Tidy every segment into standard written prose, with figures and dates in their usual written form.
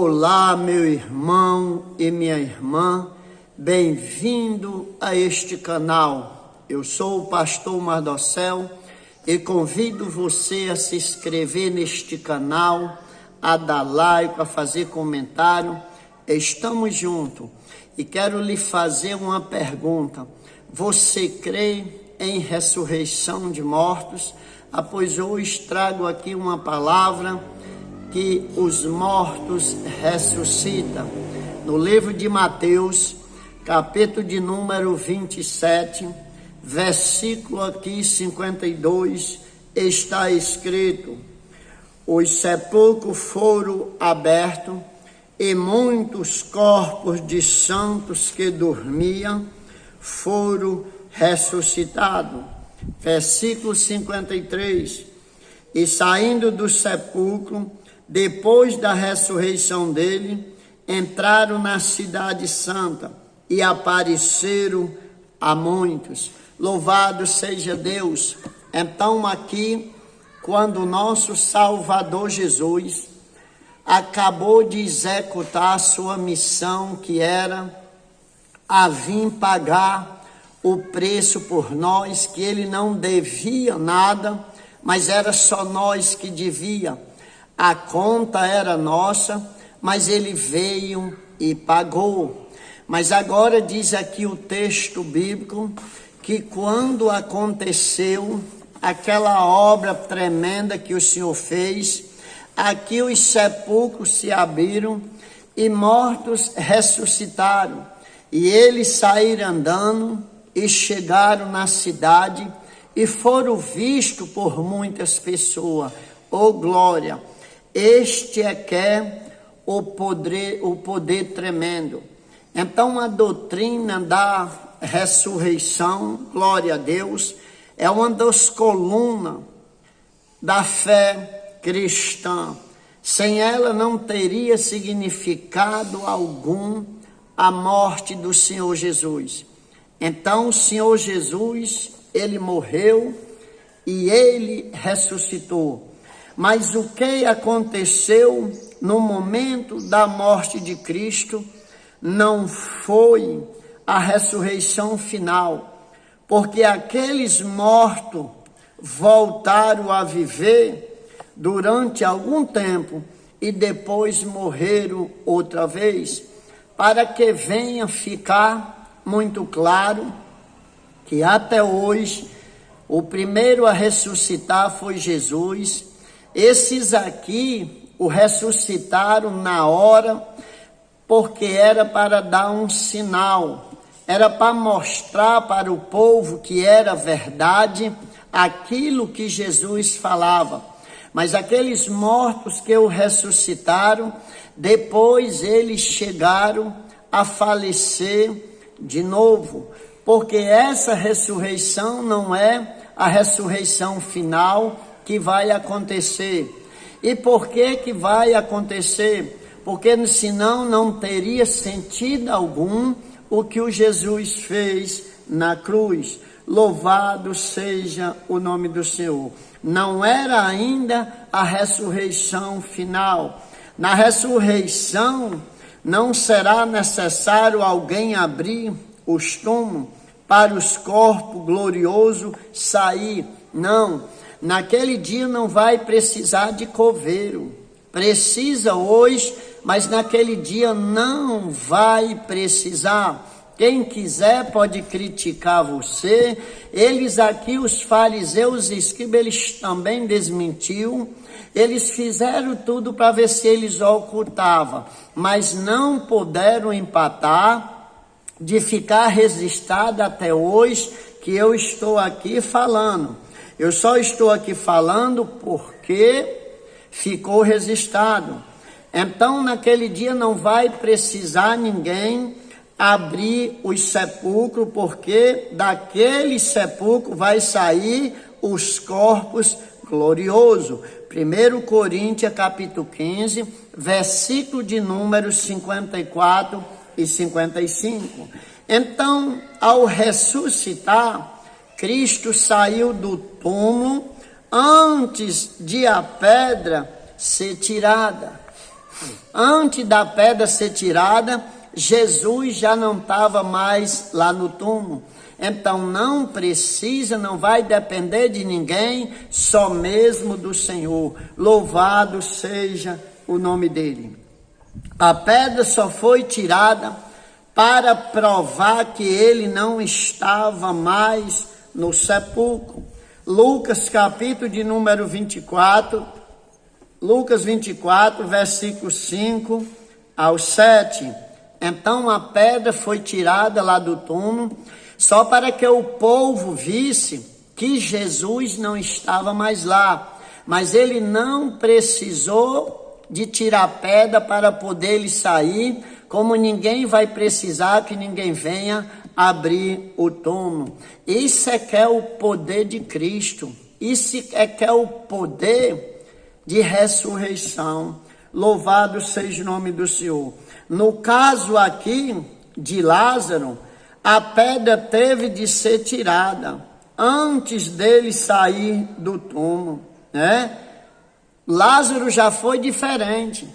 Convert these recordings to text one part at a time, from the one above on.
Olá, meu irmão e minha irmã, bem-vindo a este canal. Eu sou o pastor Mardocel e convido você a se inscrever neste canal, a dar like, a fazer comentário. Estamos juntos e quero lhe fazer uma pergunta. Você crê em ressurreição de mortos? Pois hoje trago aqui uma palavra que os mortos ressuscitam. No livro de Mateus, capítulo de número 27, versículo aqui 52, está escrito: os sepulcros foram abertos e muitos corpos de santos que dormiam foram ressuscitados. Versículo 53, e saindo do sepulcro, depois da ressurreição dele, entraram na cidade santa e apareceram a muitos. Louvado seja Deus! Então aqui, quando o nosso Salvador Jesus acabou de executar a sua missão, que era a vir pagar o preço por nós, que ele não devia nada, mas era só nós que devia. A conta era nossa, mas ele veio e pagou. Mas agora diz aqui o texto bíblico que quando aconteceu aquela obra tremenda que o Senhor fez, aqui os sepulcros se abriram e mortos ressuscitaram. E eles saíram andando e chegaram na cidade e foram vistos por muitas pessoas. Oh glória! Este é que é o poder tremendo. Então a doutrina da ressurreição, glória a Deus, é uma das colunas da fé cristã. Sem ela não teria significado algum a morte do Senhor Jesus. Então o Senhor Jesus, ele morreu e ele ressuscitou. Mas o que aconteceu no momento da morte de Cristo não foi a ressurreição final, porque aqueles mortos voltaram a viver durante algum tempo e depois morreram outra vez, para que venha ficar muito claro que até hoje o primeiro a ressuscitar foi Jesus. Esses aqui o ressuscitaram na hora, porque era para dar um sinal, era para mostrar para o povo que era verdade aquilo que Jesus falava. Mas aqueles mortos que o ressuscitaram, depois eles chegaram a falecer de novo, porque essa ressurreição não é a ressurreição final que vai acontecer. E por que vai acontecer? Porque senão não teria sentido algum o que o Jesus fez na cruz. Louvado seja o nome do Senhor. Não era ainda a ressurreição final. Na ressurreição não será necessário alguém abrir os túmulos para os corpos gloriosos sair. Não. Naquele dia não vai precisar de coveiro. Precisa hoje, mas naquele dia não vai precisar. Quem quiser pode criticar você. Eles aqui, os fariseus e escribas, eles também desmentiu. Eles fizeram tudo para ver se eles ocultavam, mas não puderam empatar de ficar registrado até hoje que eu estou aqui falando. Eu só estou aqui falando porque ficou registrado. Então, naquele dia não vai precisar ninguém abrir os sepulcros, porque daquele sepulcro vai sair os corpos gloriosos. 1 Coríntios, capítulo 15, versículo de número 54 e 55. Então, ao ressuscitar, Cristo saiu do túmulo antes de a pedra ser tirada. Antes da pedra ser tirada, Jesus já não estava mais lá no túmulo. Então não precisa, não vai depender de ninguém, só mesmo do Senhor. Louvado seja o nome dele. A pedra só foi tirada para provar que ele não estava mais no sepulcro. Lucas capítulo de número 24, Lucas 24, versículo 5 ao 7. Então a pedra foi tirada lá do túmulo, só para que o povo visse que Jesus não estava mais lá. Mas ele não precisou de tirar a pedra para poder ele sair, como ninguém vai precisar que ninguém venha abrir o túmulo. Isso é que é o poder de Cristo. Isso é que é o poder de ressurreição. Louvado seja o nome do Senhor. No caso aqui de Lázaro, a pedra teve de ser tirada antes dele sair do túmulo, né? Lázaro já foi diferente.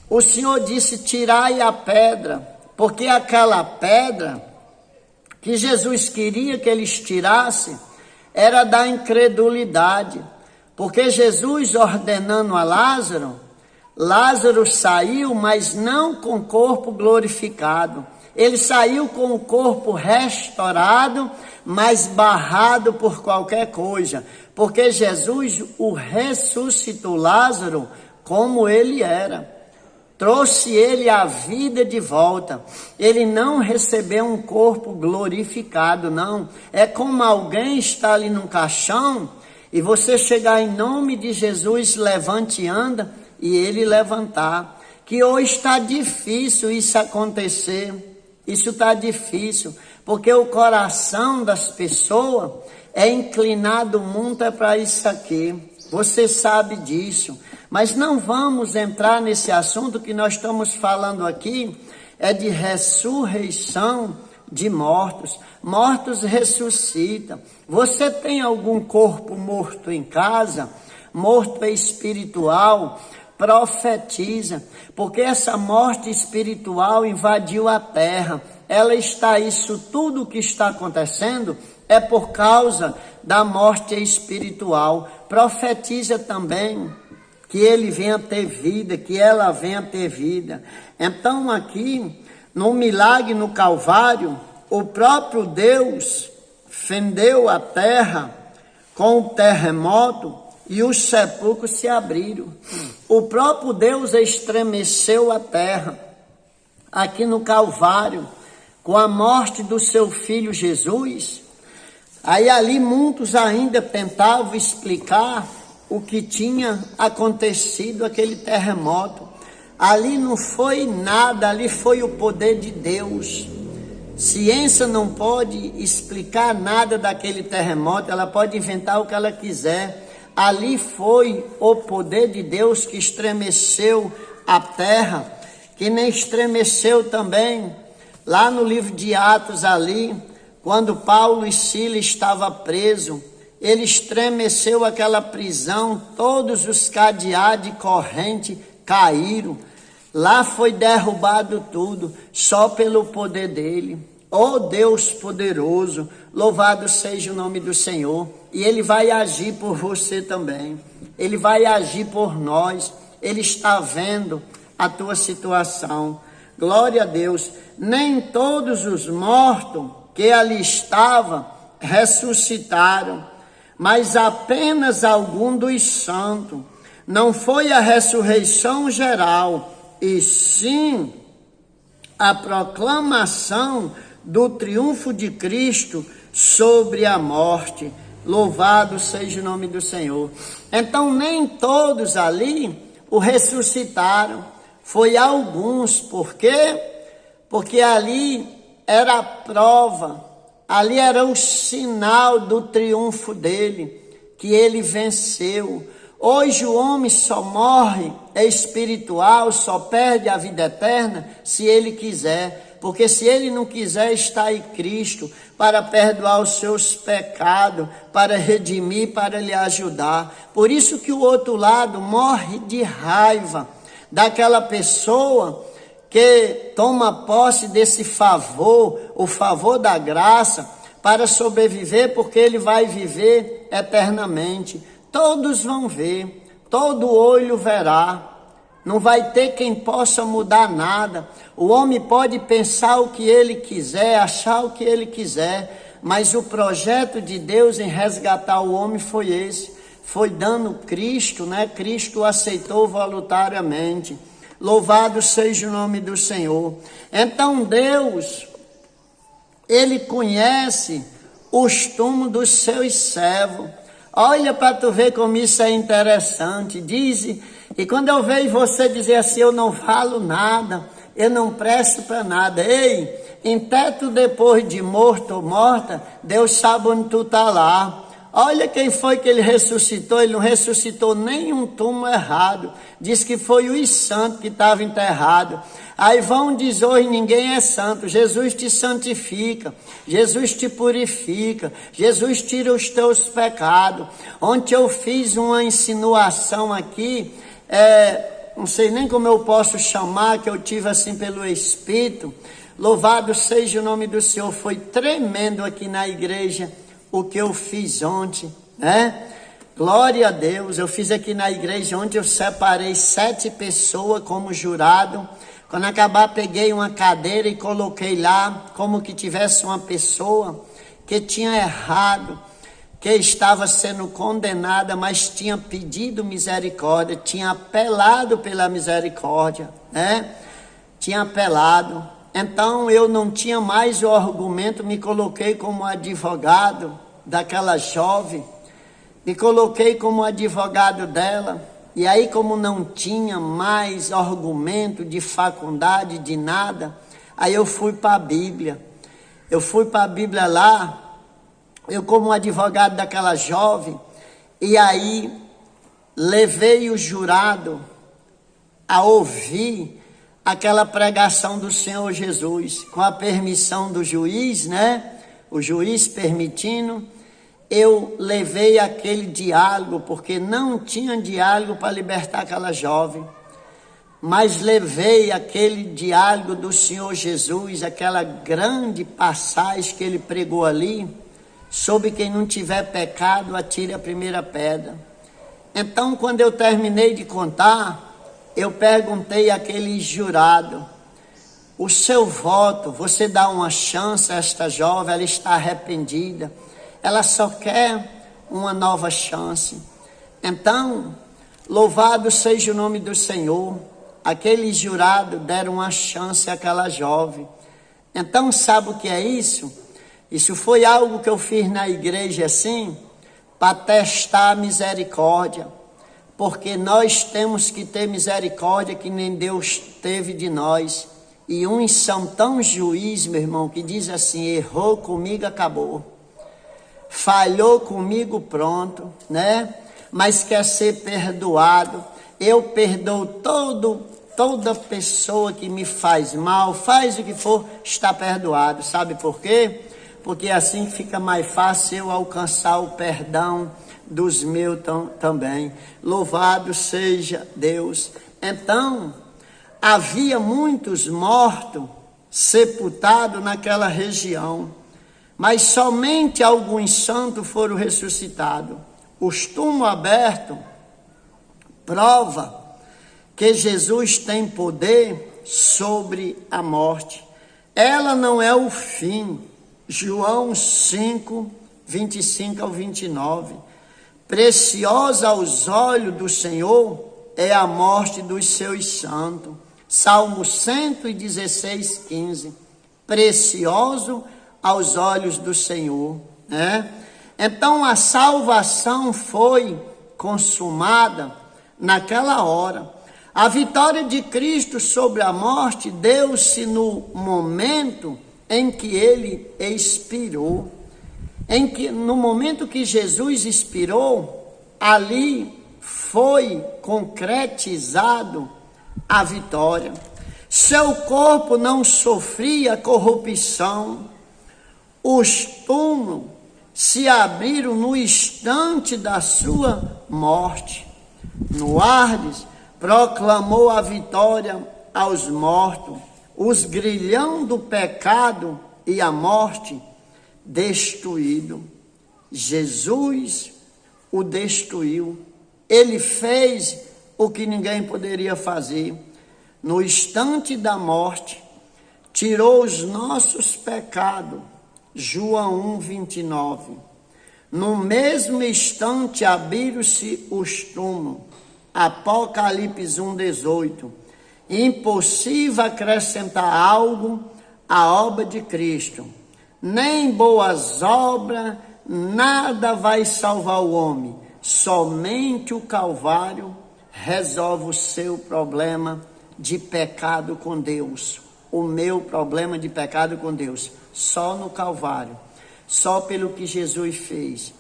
O Senhor disse: tirai a pedra, porque aquela pedra que Jesus queria que eles tirassem era da incredulidade. Porque Jesus ordenando a Lázaro, Lázaro saiu, mas não com o corpo glorificado. Ele saiu com o corpo restaurado, mas barrado por qualquer coisa. Porque Jesus o ressuscitou Lázaro como ele era. Trouxe ele a vida de volta. Ele não recebeu um corpo glorificado, não. É como alguém está ali num caixão e você chegar em nome de Jesus, levante e anda, e ele levantar. Que hoje está difícil isso acontecer. Isso está difícil, porque o coração das pessoas é inclinado muito para isso aqui. Você sabe disso. Mas não vamos entrar nesse assunto. Que nós estamos falando aqui é de ressurreição de mortos. Mortos ressuscitam. Você tem algum corpo morto em casa? Morto espiritual? Profetiza, porque essa morte espiritual invadiu a terra. Ela está, isso tudo que está acontecendo é por causa da morte espiritual. Profetiza também que ele venha ter vida, que ela venha ter vida. Então aqui, no milagre no Calvário, o próprio Deus fendeu a terra com o terremoto e os sepulcros se abriram. O próprio Deus estremeceu a terra, aqui no Calvário, com a morte do seu filho Jesus. Aí ali muitos ainda tentavam explicar o que tinha acontecido, aquele terremoto. Ali não foi nada, ali foi o poder de Deus. Ciência não pode explicar nada daquele terremoto, ela pode inventar o que ela quiser. Ali foi o poder de Deus que estremeceu a terra, que nem estremeceu também lá no livro de Atos ali, quando Paulo e Silas estavam presos. Ele estremeceu aquela prisão, todos os cadeados de corrente caíram. Lá foi derrubado tudo, só pelo poder dele. Oh Deus poderoso, louvado seja o nome do Senhor. E Ele vai agir por você também. Ele vai agir por nós. Ele está vendo a tua situação. Glória a Deus. Nem todos os mortos que ali estavam ressuscitaram, mas apenas algum dos santos. Não foi a ressurreição geral, e sim a proclamação do triunfo de Cristo sobre a morte. Louvado seja o nome do Senhor. Então nem todos ali o ressuscitaram, foi alguns. Por quê? Porque ali era a prova, ali era o sinal do triunfo dele, que ele venceu. Hoje o homem só morre, é espiritual, só perde a vida eterna se ele quiser. Porque se ele não quiser, está aí Cristo para perdoar os seus pecados, para redimir, para lhe ajudar. Por isso que o outro lado morre de raiva, daquela pessoa que toma posse desse favor, o favor da graça, para sobreviver, porque ele vai viver eternamente. Todos vão ver, todo olho verá. Não vai ter quem possa mudar nada. O homem pode pensar o que ele quiser, achar o que ele quiser, mas o projeto de Deus em resgatar o homem foi esse. Foi dando Cristo, né? Cristo aceitou voluntariamente. Louvado seja o nome do Senhor. Então Deus, Ele conhece os túmulos dos seus servos. Olha para tu ver como isso é interessante. Diz, e quando eu vejo você dizer assim, eu não falo nada, eu não presto para nada. Ei, em teto depois de morto ou morta, Deus sabe onde tu está lá. Olha quem foi que ele ressuscitou. Ele não ressuscitou nenhum túmulo errado. Diz que foi os santos que estavam enterrados. Aí vão dizer, hoje ninguém é santo. Jesus te santifica, Jesus te purifica, Jesus tira os teus pecados. Ontem eu fiz uma insinuação aqui, não sei nem como eu posso chamar, que eu tive assim pelo Espírito. Louvado seja o nome do Senhor. Foi tremendo aqui na igreja o que eu fiz ontem, né? Glória a Deus. Eu fiz aqui na igreja ontem, eu separei 7 pessoas como jurado. Quando acabar, peguei uma cadeira e coloquei lá, como que tivesse uma pessoa que tinha errado, que estava sendo condenada, mas tinha pedido misericórdia, tinha apelado pela misericórdia, né? Tinha apelado. Então eu não tinha mais o argumento, me coloquei como advogado daquela jovem, me coloquei como advogado dela. E aí, como não tinha mais argumento de faculdade, de nada, aí eu fui para a Bíblia. Eu fui para a Bíblia lá, eu como advogado daquela jovem, e aí levei o jurado a ouvir aquela pregação do Senhor Jesus, com a permissão do juiz, né? O juiz permitindo, eu levei aquele diálogo, porque não tinha diálogo para libertar aquela jovem, mas levei aquele diálogo do Senhor Jesus, aquela grande passagem que ele pregou ali, sobre quem não tiver pecado, atire a primeira pedra. Então, quando eu terminei de contar, eu perguntei àquele jurado, o seu voto, você dá uma chance a esta jovem, ela está arrependida, ela só quer uma nova chance. Então, louvado seja o nome do Senhor, aquele jurado deram uma chance àquela jovem. Então, sabe o que é isso? Isso foi algo que eu fiz na igreja assim, para testar a misericórdia. Porque nós temos que ter misericórdia que nem Deus teve de nós. E uns são tão juiz, meu irmão, que diz assim, errou comigo, acabou. Falhou comigo, pronto, né? Mas quer ser perdoado. Eu perdoo toda pessoa que me faz mal, faz o que for, está perdoado. Sabe por quê? Porque assim fica mais fácil eu alcançar o perdão dos meus também. Louvado seja Deus. Então, havia muitos mortos sepultados naquela região, mas somente alguns santos foram ressuscitados. Os túmulos abertos prova que Jesus tem poder sobre a morte. Ela não é o fim. João 5, 25 ao 29. Preciosa aos olhos do Senhor é a morte dos seus santos. Salmo 116, 15. Precioso aos olhos do Senhor, né? Então a salvação foi consumada naquela hora. A vitória de Cristo sobre a morte deu-se no momento em que ele expirou. No momento que Jesus expirou, ali foi concretizado a vitória. Seu corpo não sofria corrupção. Os túmulos se abriram no instante da sua morte. No Hades, proclamou a vitória aos mortos, os grilhão do pecado e a morte destruído. Jesus o destruiu. Ele fez o que ninguém poderia fazer. No instante da morte, tirou os nossos pecados. João 1:29. No mesmo instante abriram-se os túmulos. Apocalipse 1:18. Impossível acrescentar algo à obra de Cristo. Nem boas obras, nada vai salvar o homem. Somente o Calvário resolve o seu problema de pecado com Deus. O meu problema de pecado com Deus. Só no Calvário. Só pelo que Jesus fez.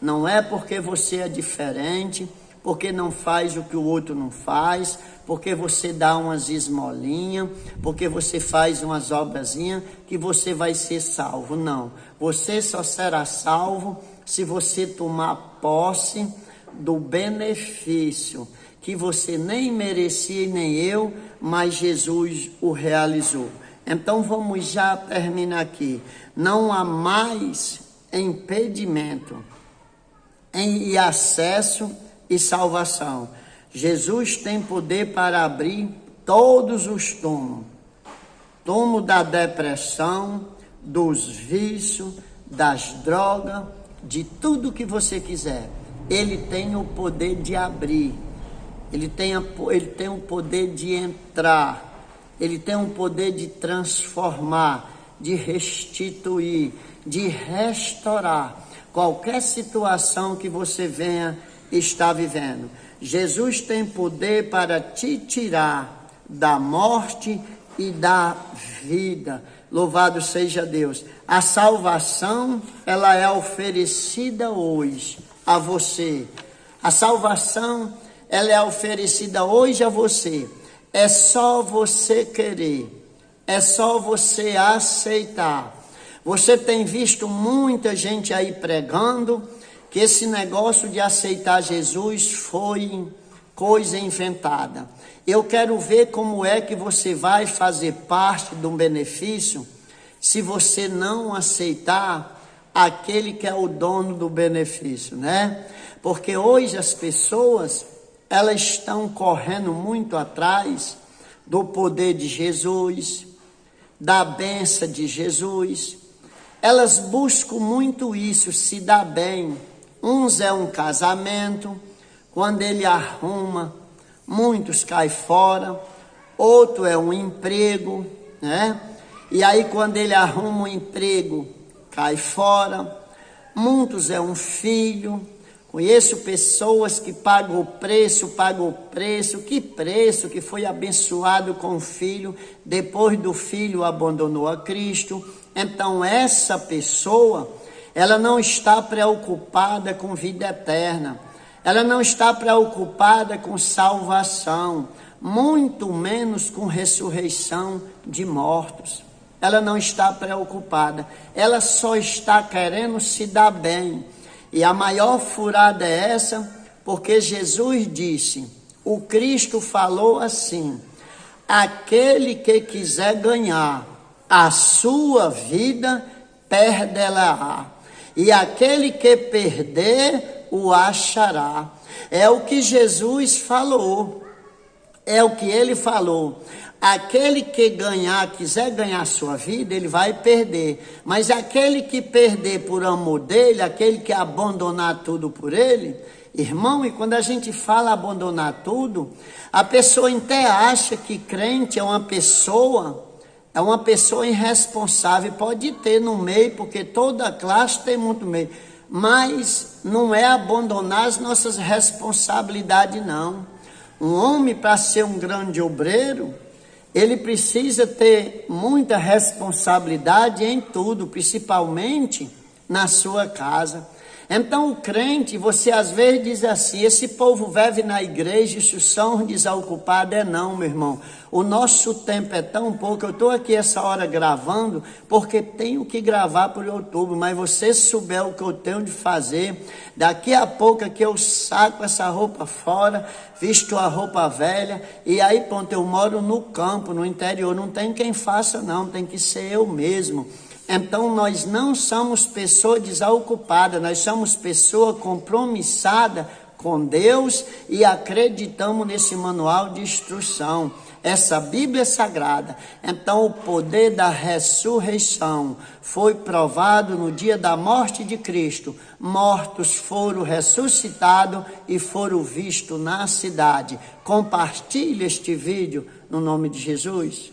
Não é porque você é diferente, porque não faz o que o outro não faz, porque você dá umas esmolinhas, porque você faz umas obrazinhas, que você vai ser salvo. Não. Você só será salvo se você tomar posse do benefício que você nem merecia nem eu, mas Jesus o realizou. Então vamos já terminar aqui. Não há mais impedimento em acesso e salvação. Jesus tem poder para abrir todos os túmulos. Túmulo da depressão, dos vícios, das drogas, de tudo que você quiser. Ele tem o poder de abrir. Ele tem o poder de entrar. Ele tem o poder de transformar, de restituir, de restaurar qualquer situação que você venha estar vivendo. Jesus tem poder para te tirar da morte e da vida. Louvado seja Deus. A salvação, ela é oferecida hoje a você. A salvação, ela é oferecida hoje a você. É só você querer. É só você aceitar. Você tem visto muita gente aí pregando que esse negócio de aceitar Jesus foi coisa inventada. Eu quero ver como é que você vai fazer parte de um benefício se você não aceitar aquele que é o dono do benefício, né? Porque hoje as pessoas, elas estão correndo muito atrás do poder de Jesus, da bênção de Jesus. Elas buscam muito isso, se dar bem. Uns é um casamento, quando ele arruma, muitos caem fora. Outro é um emprego, né? E aí quando ele arruma um emprego, cai fora. Muitos é um filho. Conheço pessoas que pagam o preço, que preço, que foi abençoado com o filho, depois do filho abandonou a Cristo. Então essa pessoa, ela não está preocupada com vida eterna, ela não está preocupada com salvação, muito menos com ressurreição de mortos. Ela não está preocupada, ela só está querendo se dar bem. E a maior furada é essa, porque Jesus disse, o Cristo falou assim: aquele que quiser ganhar a sua vida, perde-la-á. E aquele que perder, o achará. É o que Jesus falou. É o que ele falou. Aquele que quiser ganhar a sua vida, ele vai perder. Mas aquele que perder por amor dele, aquele que abandonar tudo por ele, irmão, e quando a gente fala abandonar tudo, a pessoa até acha que crente é uma pessoa irresponsável. Pode ter no meio, porque toda classe tem muito meio. Mas não é abandonar as nossas responsabilidades, não. Um homem, para ser um grande obreiro, ele precisa ter muita responsabilidade em tudo, principalmente na sua casa. Então o crente, você às vezes diz assim, esse povo vive na igreja, isso são desocupados. É não, meu irmão. O nosso tempo é tão pouco, eu estou aqui essa hora gravando, porque tenho que gravar para o YouTube, mas você souber o que eu tenho de fazer, daqui a pouco aqui eu saco essa roupa fora, visto a roupa velha, e aí pronto, eu moro no campo, no interior, não tem quem faça não, tem que ser eu mesmo. Então nós não somos pessoa desocupada, nós somos pessoa compromissada com Deus e acreditamos nesse manual de instrução, essa Bíblia Sagrada. Então o poder da ressurreição foi provado no dia da morte de Cristo. Mortos foram ressuscitados e foram vistos na cidade. Compartilhe este vídeo no nome de Jesus.